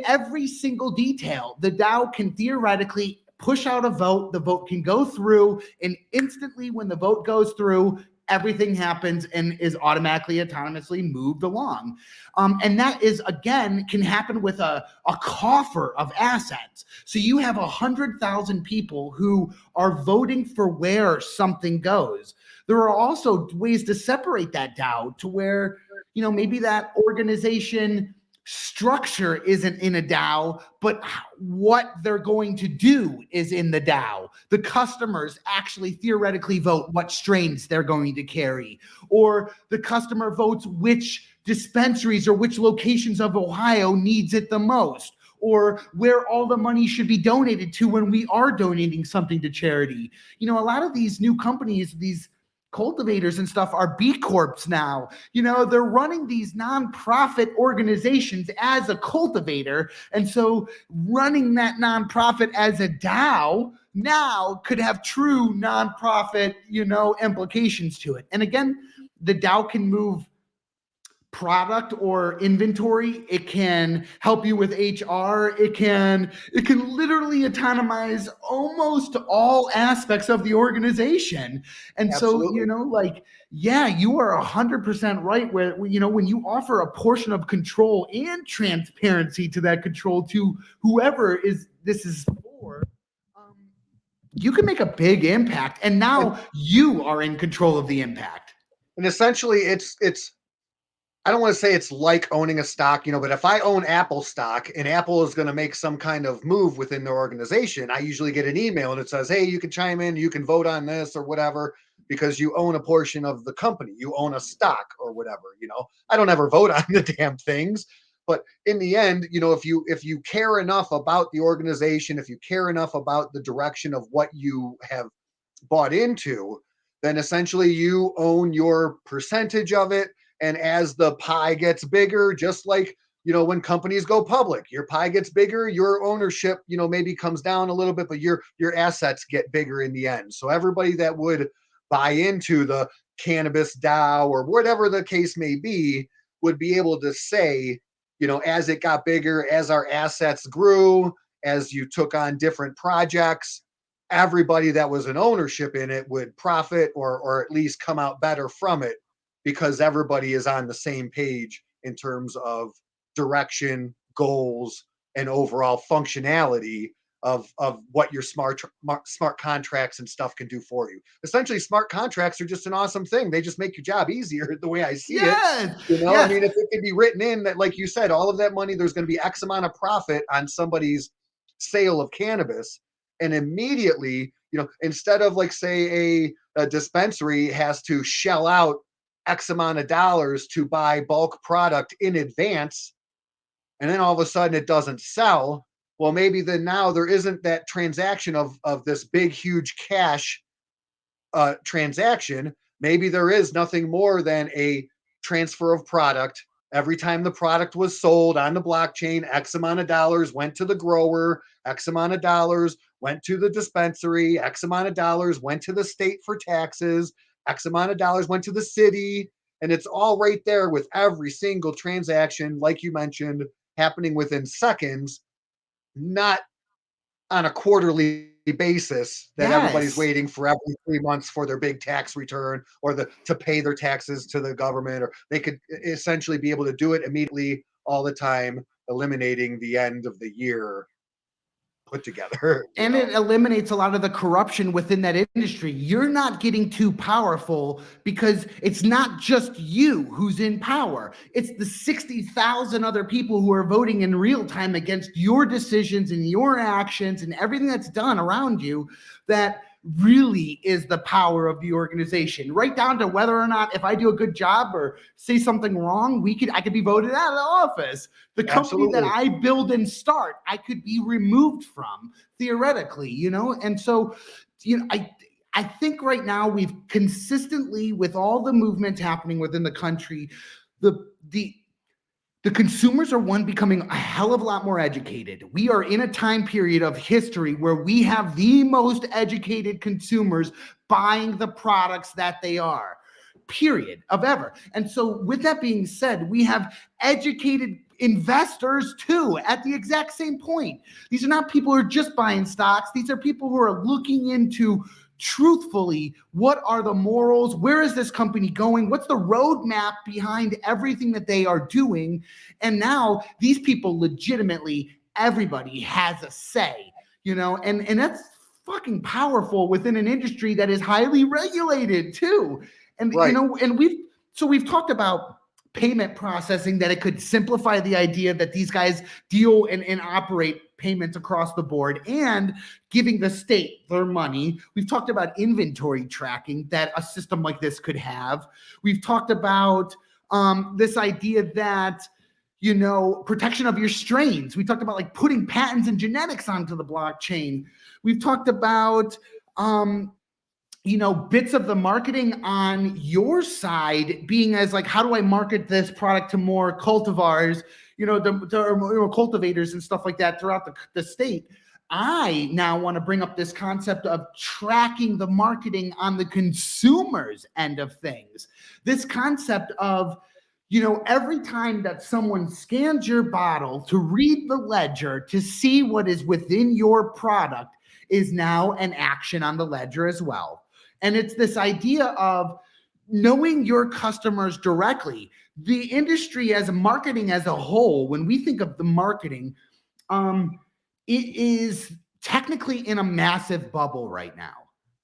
every single detail. The DAO can theoretically push out a vote. The vote can go through, and instantly when the vote goes through, everything happens and is automatically autonomously moved along. And that is, again, can happen with a coffer of assets. So you have 100,000 people who are voting for where something goes. There are also ways to separate that DAO to where, maybe that organization structure isn't in a DAO, but what they're going to do is in the DAO. The customers actually theoretically vote what strains they're going to carry, or the customer votes which dispensaries or which locations of Ohio needs it the most, or where all the money should be donated to when we are donating something to charity. A lot of these new companies, these cultivators and stuff, are B Corps now. They're running these nonprofit organizations as a cultivator. And so running that nonprofit as a DAO now could have true nonprofit, implications to it. And again, the DAO can move product or inventory. It can help you with HR. It can literally autonomize almost all aspects of the organization. And Absolutely. So, you are 100% right where, when you offer a portion of control and transparency to that control to whoever this is for, you can make a big impact. And now you are in control of the impact. And essentially it's I don't want to say it's like owning a stock, but if I own Apple stock and Apple is going to make some kind of move within their organization, I usually get an email and it says, hey, you can chime in, you can vote on this or whatever, because you own a portion of the company, you own a stock or whatever. I don't ever vote on the damn things, but in the end, if you care enough about the organization, if you care enough about the direction of what you have bought into, then essentially you own your percentage of it. And as the pie gets bigger, just like, when companies go public, your pie gets bigger, your ownership, maybe comes down a little bit, but your assets get bigger in the end. So everybody that would buy into the cannabis DAO or whatever the case may be would be able to say, as it got bigger, as our assets grew, as you took on different projects, everybody that was in ownership in it would profit or at least come out better from it, because everybody is on the same page in terms of direction, goals, and overall functionality of what your smart contracts and stuff can do for you. Essentially, smart contracts are just an awesome thing. They just make your job easier, the way I see it. Yes. I mean, if it can be written in that, like you said, all of that money, there's going to be X amount of profit on somebody's sale of cannabis, and immediately, instead of like say a dispensary has to shell out X amount of dollars to buy bulk product in advance, and then all of a sudden it doesn't sell, well, maybe then now there isn't that transaction of this big, huge cash transaction. Maybe there is nothing more than a transfer of product. Every time the product was sold on the blockchain, X amount of dollars went to the grower, X amount of dollars went to the dispensary, X amount of dollars went to the state for taxes, X amount of dollars went to the city. And it's all right there with every single transaction, like you mentioned, happening within seconds, not on a quarterly basis that everybody's Yes. waiting for every 3 months for their big tax return or to pay their taxes to the government, or they could essentially be able to do it immediately all the time, eliminating the end of the year put together. And it eliminates a lot of the corruption within that industry. You're not getting too powerful because it's not just you who's in power. It's the 60,000 other people who are voting in real time against your decisions and your actions and everything that's done around you that really is the power of the organization, right down to whether or not if I do a good job or say something wrong, I could be voted out of the office. The company that I build and start, I could be removed from theoretically, and so I think right now we've consistently, with all the movements happening within the country, the consumers are becoming a hell of a lot more educated. We are in a time period of history where we have the most educated consumers buying the products that they are, period, of ever. And so with that being said, we have educated investors too at the exact same point. These are not people who are just buying stocks. These are people who are looking into truthfully, what are the morals? Where is this company going? What's the roadmap behind everything that they are doing? And now these people legitimately, everybody has a say, and that's fucking powerful within an industry that is highly regulated too. And, and we've talked about payment processing, that it could simplify the idea that these guys deal and operate payments across the board and giving the state their money. We've talked about inventory tracking that a system like this could have. We've talked about this idea that, protection of your strains. We talked about like putting patents and genetics onto the blockchain. We've talked about, bits of the marketing on your side being as like, how do I market this product to more cultivars, the cultivators and stuff like that throughout the state. I now want to bring up this concept of tracking the marketing on the consumer's end of things. This concept of, every time that someone scans your bottle to read the ledger to see what is within your product is now an action on the ledger as well. And it's this idea of knowing your customers directly. The industry as a marketing as a whole, when we think of the marketing, it is technically in a massive bubble right now,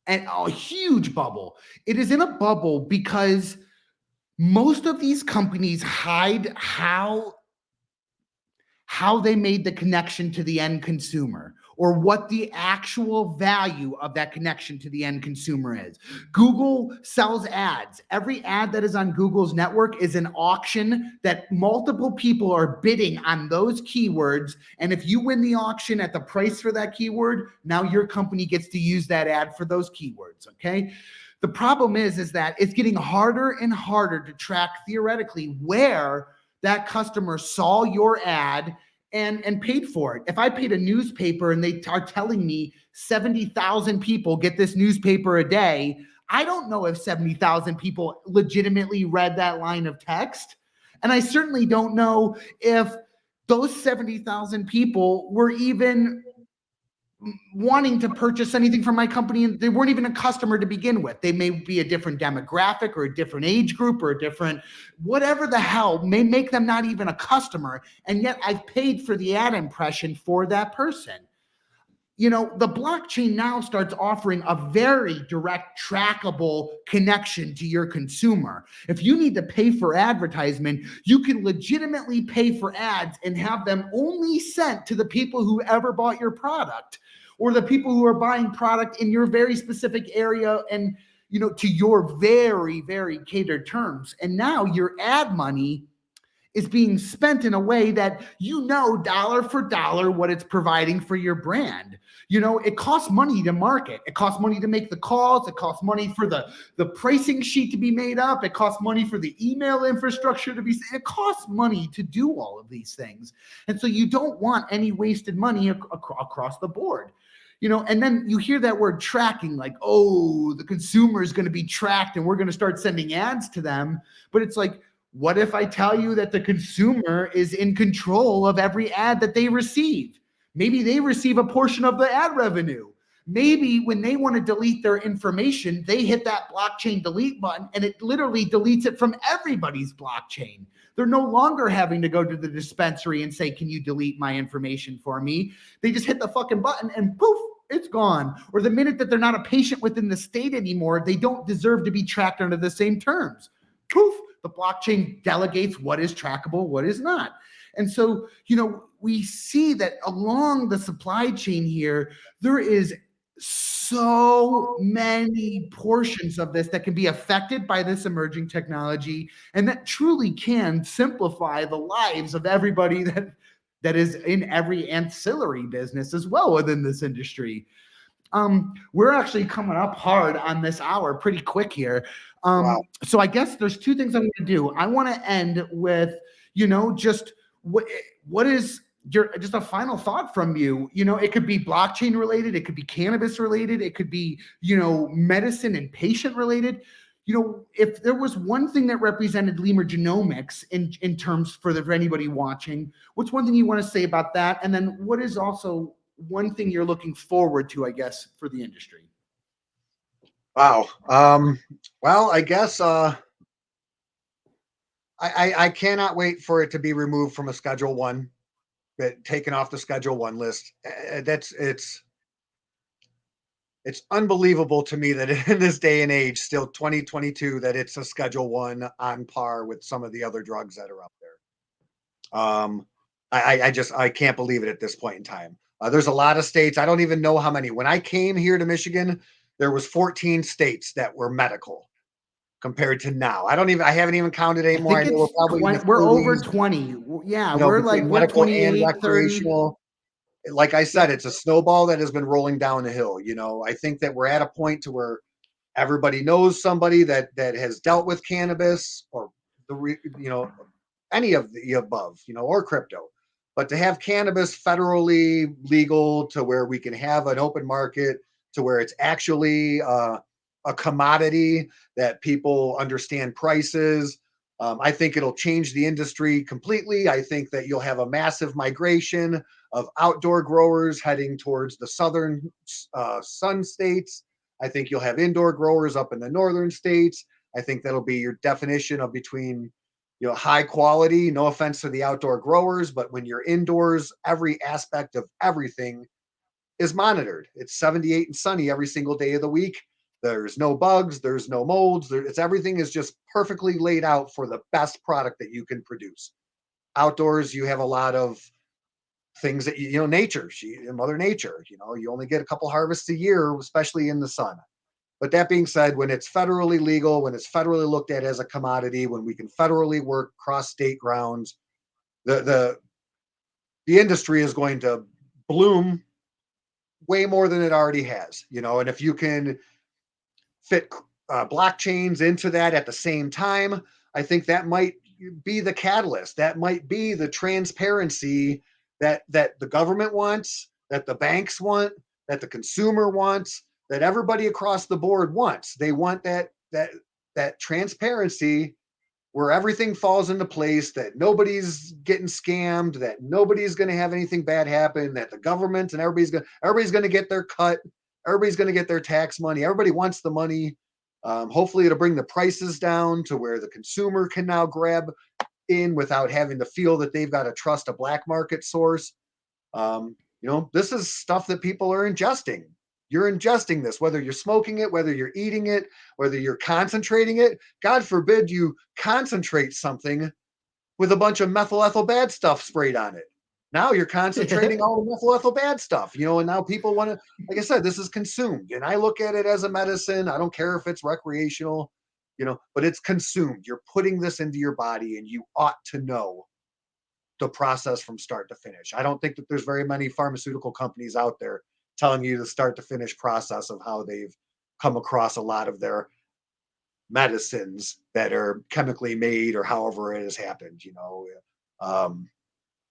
and a huge bubble. It is in a bubble because most of these companies hide how they made the connection to the end consumer, or what the actual value of that connection to the end consumer is. Google sells ads. Every ad that is on Google's network is an auction that multiple people are bidding on those keywords. And if you win the auction at the price for that keyword, now your company gets to use that ad for those keywords, okay? The problem is that it's getting harder and harder to track theoretically where that customer saw your ad and paid for it. If I paid a newspaper and they are telling me 70,000 people get this newspaper a day, I don't know if 70,000 people legitimately read that line of text. And I certainly don't know if those 70,000 people were even wanting to purchase anything from my company, and they weren't even a customer to begin with. They may be a different demographic or a different age group or a different whatever the hell may make them not even a customer, and yet I've paid for the ad impression for that person. The blockchain now starts offering a very direct, trackable connection to your consumer. If you need to pay for advertisement, you can legitimately pay for ads and have them only sent to the people who ever bought your product, or the people who are buying product in your very specific area and, to your very, very catered terms. And now your ad money is being spent in a way that dollar for dollar what it's providing for your brand. It costs money to market. It costs money to make the calls. It costs money for the pricing sheet to be made up. It costs money for the email infrastructure to be. It costs money to do all of these things. And so you don't want any wasted money across the board. And then you hear that word tracking, like, oh, the consumer is going to be tracked and we're going to start sending ads to them. But it's like, what if I tell you that the consumer is in control of every ad that they receive? Maybe they receive a portion of the ad revenue. Maybe when they want to delete their information, they hit that blockchain delete button and it literally deletes it from everybody's blockchain. They're no longer having to go to the dispensary and say, can you delete my information for me? They just hit the fucking button and poof, it's gone. Or the minute that they're not a patient within the state anymore, they don't deserve to be tracked under the same terms. Poof, the blockchain delegates what is trackable, what is not. And so, we see that along the supply chain here, there is so many portions of this that can be affected by this emerging technology, and that truly can simplify the lives of everybody that is in every ancillary business as well within this industry. We're actually coming up hard on this hour, pretty quick here. Wow. So I guess there's two things I'm going to do. I want to end with, just what is just a final thought from you. It could be blockchain related, it could be cannabis related, it could be, medicine and patient related. If there was one thing that represented Lemur Genomics in terms for anybody watching, what's one thing you want to say about that? And then what is also one thing you're looking forward to, I guess, for the industry? Wow. Well, I guess I cannot wait for it to be removed from a Schedule 1, taken off the Schedule 1 list. It's unbelievable to me that in this day and age, still 2022, that it's a Schedule 1 on par with some of the other drugs that are out there. I can't believe it at this point in time. There's a lot of states. I don't even know how many. When I came here to Michigan, there was 14 states that were medical compared to now. I haven't even counted anymore. I know we're probably we're over 20. Yeah, we're like what, 28, recreational. Like I said, it's a snowball that has been rolling down the hill. I think that we're at a point to where everybody knows somebody that has dealt with cannabis or any of the above, or crypto. But to have cannabis federally legal to where we can have an open market, to where it's actually a commodity that people understand prices. I think it'll change the industry completely. I think that you'll have a massive migration of outdoor growers heading towards the southern sun states. I think you'll have indoor growers up in the northern states. I think that'll be your definition of between high quality. No offense to the outdoor growers, but when you're indoors, every aspect of everything is monitored. It's 78 and sunny every single day of the week. There's no bugs, there's no molds. Everything is just perfectly laid out for the best product that you can produce. Outdoors, you have a lot of things that nature, Mother Nature. You only get a couple harvests a year, especially in the sun. But that being said, when it's federally legal, when it's federally looked at as a commodity, when we can federally work cross state grounds, the industry is going to bloom way more than it already has. And if you can fit blockchains into that at the same time, I think that might be the catalyst. That might be the transparency that the government wants, that the banks want, that the consumer wants, that everybody across the board wants. They want that transparency where everything falls into place, that nobody's getting scammed, that nobody's going to have anything bad happen, that the government and everybody's going to get their cut, everybody's going to get their tax money. Everybody wants the money. Hopefully it'll bring the prices down to where the consumer can now grab in without having to feel that they've got to trust a black market source. This is stuff that people are ingesting. You're ingesting this, whether you're smoking it, whether you're eating it, whether you're concentrating it. God forbid you concentrate something with a bunch of methyl ethyl bad stuff sprayed on it. Now you're concentrating all the methyl ethyl bad stuff, and now people want to, like I said, this is consumed. And I look at it as a medicine. I don't care if it's recreational. but it's consumed. You're putting this into your body and you ought to know the process from start to finish. I don't think that there's very many pharmaceutical companies out there telling you the start to finish process of how they've come across a lot of their medicines that are chemically made or however it has happened. Um,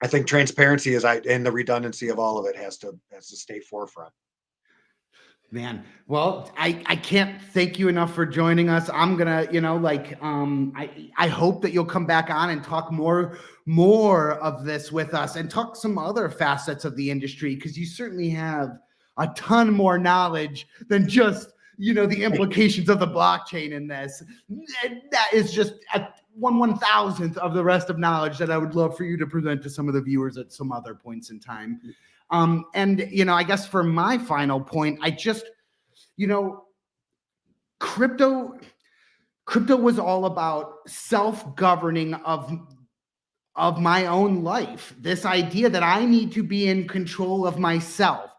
I think transparency and the redundancy of all of it has to stay forefront. Man, well, I can't thank you enough for joining us. I'm gonna, I hope that you'll come back on and talk more of this with us and talk some other facets of the industry, because you certainly have a ton more knowledge than just, the implications of the blockchain in this. That is just a 1/1000th of the rest of knowledge that I would love for you to present to some of the viewers at some other points in time. And, I guess for my final point, I just, crypto was all about self-governing of my own life. This idea that I need to be in control of myself.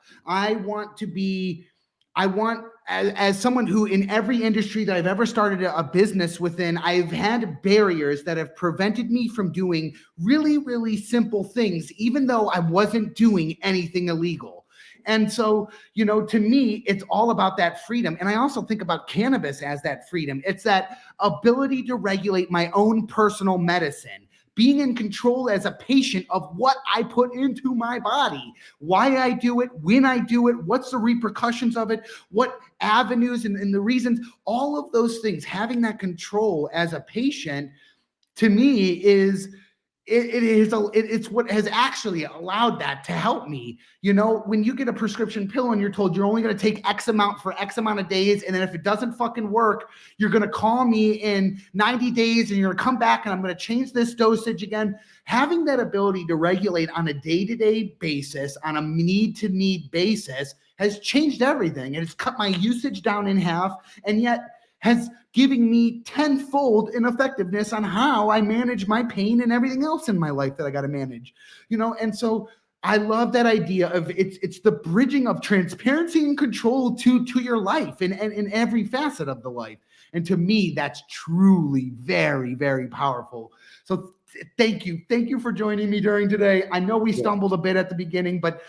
As someone who in every industry that I've ever started a business within, I've had barriers that have prevented me from doing really, really simple things, even though I wasn't doing anything illegal. And so, to me, it's all about that freedom. And I also think about cannabis as that freedom. It's that ability to regulate my own personal medicine, being in control as a patient of what I put into my body, why I do it, when I do it, what's the repercussions of it, what avenues and the reasons, all of those things, having that control as a patient, to me is it's what has actually allowed that to help me. When you get a prescription pill and you're told you're only going to take X amount for X amount of days, and then if it doesn't fucking work, you're going to call me in 90 days and you're going to come back and I'm going to change this dosage again. Having that ability to regulate on a day-to-day basis, on a need-to-need basis, has changed everything. And it's cut my usage down in half, and yet has giving me tenfold in effectiveness on how I manage my pain and everything else in my life that I got to manage, and so I love that idea of it's the bridging of transparency and control to your life and in every facet of the life. And to me, that's truly very, very powerful. So thank you for joining me during today. I know we stumbled a bit at the beginning, but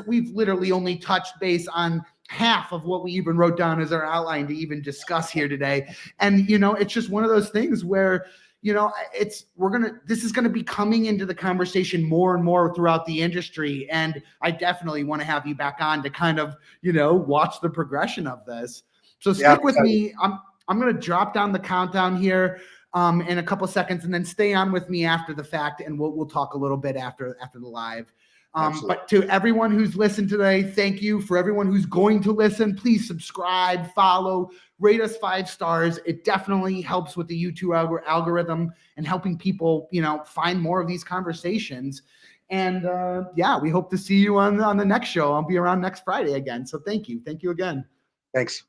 we've literally only touched base on half of what we even wrote down as our outline to even discuss here today. And, it's just one of those things where, this is going to be coming into the conversation more and more throughout the industry. And I definitely want to have you back on to kind of, watch the progression of this. So stick with me. I'm going to drop down the countdown here in a couple of seconds, and then stay on with me after the fact. And we'll talk a little bit after the live. But to everyone who's listened today, thank you. For everyone who's going to listen, please subscribe, follow, rate us 5 stars. It definitely helps with the YouTube algorithm and helping people, find more of these conversations. And we hope to see you on the next show. I'll be around next Friday again. So thank you. Thank you again. Thanks.